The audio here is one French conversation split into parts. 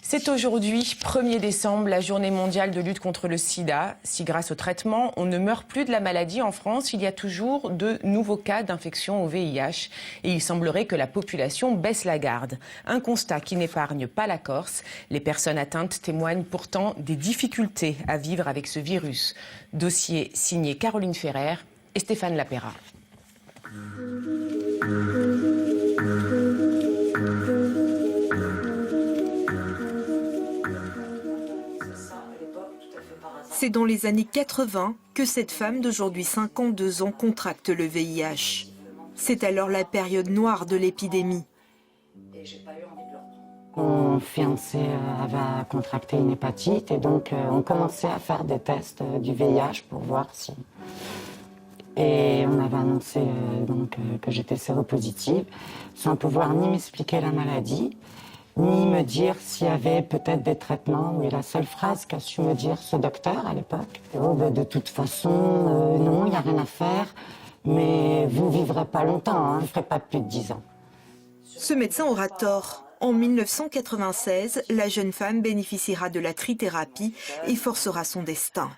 C'est aujourd'hui, 1er décembre, la journée mondiale de lutte contre le sida. Si grâce au traitement, on ne meurt plus de la maladie en France, il y a toujours de nouveaux cas d'infection au VIH. Et il semblerait que la population baisse la garde. Un constat qui n'épargne pas la Corse. Les personnes atteintes témoignent pourtant des difficultés à vivre avec ce virus. Dossier signé Caroline Ferrer et Stéphane Lapera. C'est dans les années 80 que cette femme d'aujourd'hui 52 ans contracte le VIH. C'est alors la période noire de l'épidémie. Mon fiancé avait contracté une hépatite et donc on commençait à faire des tests du VIH pour voir si... Et on m'avait annoncé que j'étais séropositive, sans pouvoir ni m'expliquer la maladie, ni me dire s'il y avait peut-être des traitements. Et la seule phrase qu'a su me dire ce docteur à l'époque, oh, de toute façon, non, il n'y a rien à faire, mais vous ne vivrez pas longtemps, hein, vous ne ferez pas plus de 10 ans. Ce médecin aura tort. En 1996, la jeune femme bénéficiera de la trithérapie et forcera son destin.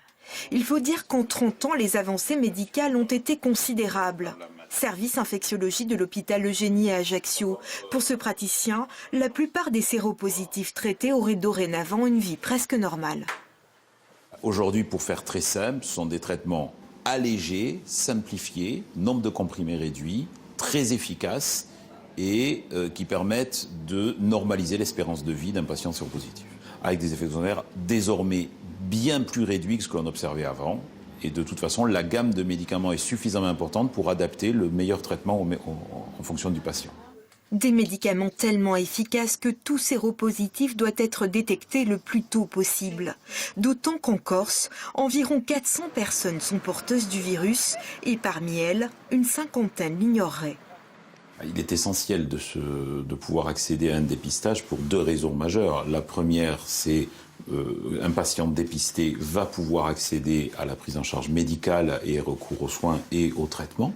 Il faut dire qu'en 30 ans, les avancées médicales ont été considérables. Service infectiologie de l'hôpital Eugénie à Ajaccio. Pour ce praticien, la plupart des séropositifs traités auraient dorénavant une vie presque normale. Aujourd'hui, pour faire très simple, ce sont des traitements allégés, simplifiés, nombre de comprimés réduit, très efficaces et qui permettent de normaliser l'espérance de vie d'un patient séropositif. Avec des effets secondaires désormais bien plus réduits que ce qu'on observait avant. Et de toute façon, la gamme de médicaments est suffisamment importante pour adapter le meilleur traitement en fonction du patient. Des médicaments tellement efficaces que tout séropositif doit être détecté le plus tôt possible. D'autant qu'en Corse, environ 400 personnes sont porteuses du virus et parmi elles, une cinquantaine l'ignoreraient. Il est essentiel de pouvoir accéder à un dépistage pour deux raisons majeures. La première, c'est un patient dépisté va pouvoir accéder à la prise en charge médicale et recours aux soins et aux traitements.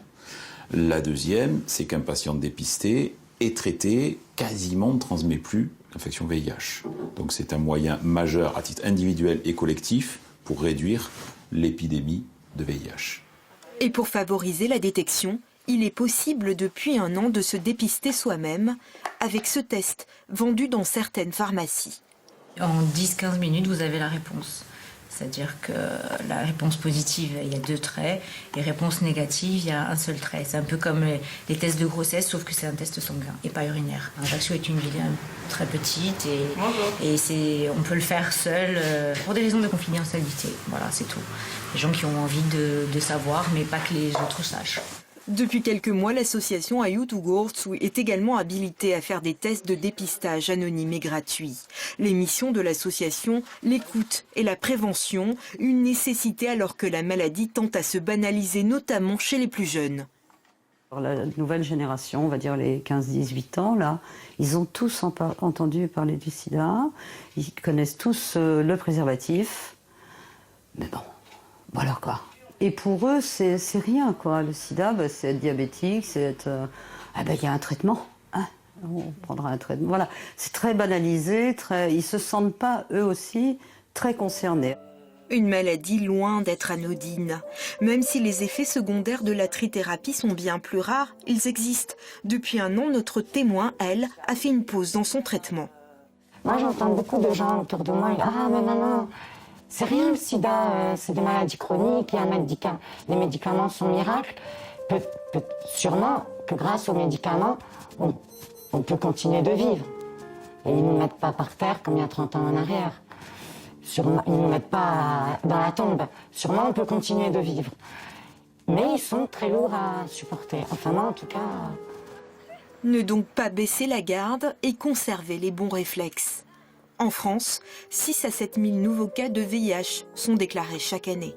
La deuxième, c'est qu'un patient dépisté est traité, quasiment ne transmet plus l'infection VIH. Donc c'est un moyen majeur à titre individuel et collectif pour réduire l'épidémie de VIH. Et pour favoriser la détection, il est possible depuis un an de se dépister soi-même avec ce test vendu dans certaines pharmacies. En 10-15 minutes, vous avez la réponse. C'est-à-dire que la réponse positive, il y a 2 traits, et réponse négative, il y a un seul trait. C'est un peu comme les tests de grossesse, sauf que c'est un test sanguin et pas urinaire. Ajaccio est une ville très petite et on peut le faire seul pour des raisons de confidentialité. Voilà, c'est tout. Les gens qui ont envie de savoir, mais pas que les autres sachent. Depuis quelques mois, l'association Ayutu-Gortsu est également habilitée à faire des tests de dépistage anonymes et gratuits. Les missions de l'association, l'écoute et la prévention, une nécessité alors que la maladie tend à se banaliser, notamment chez les plus jeunes. La nouvelle génération, on va dire les 15-18 ans, là, ils ont tous entendu parler du sida, ils connaissent tous le préservatif, mais bon, voilà quoi. Et pour eux, c'est rien, quoi. Le sida, c'est être diabétique, c'est être... il y a un traitement, hein, on prendra un traitement. Voilà, c'est très banalisé, ils ne se sentent pas, eux aussi, très concernés. Une maladie loin d'être anodine. Même si les effets secondaires de la trithérapie sont bien plus rares, ils existent. Depuis un an, notre témoin, elle, a fait une pause dans son traitement. Moi, j'entends beaucoup de gens autour de moi, ah, mais maman... C'est rien le sida, c'est des maladies chroniques, les médicaments sont miracles. Sûrement que grâce aux médicaments, on peut continuer de vivre. Et ils ne nous mettent pas par terre comme il y a 30 ans en arrière. Sûrement, ils ne nous mettent pas dans la tombe. Sûrement on peut continuer de vivre. Mais ils sont très lourds à supporter. Enfin moi en tout cas... Ne donc pas baisser la garde et conserver les bons réflexes. En France, 6 à 7 000 nouveaux cas de VIH sont déclarés chaque année.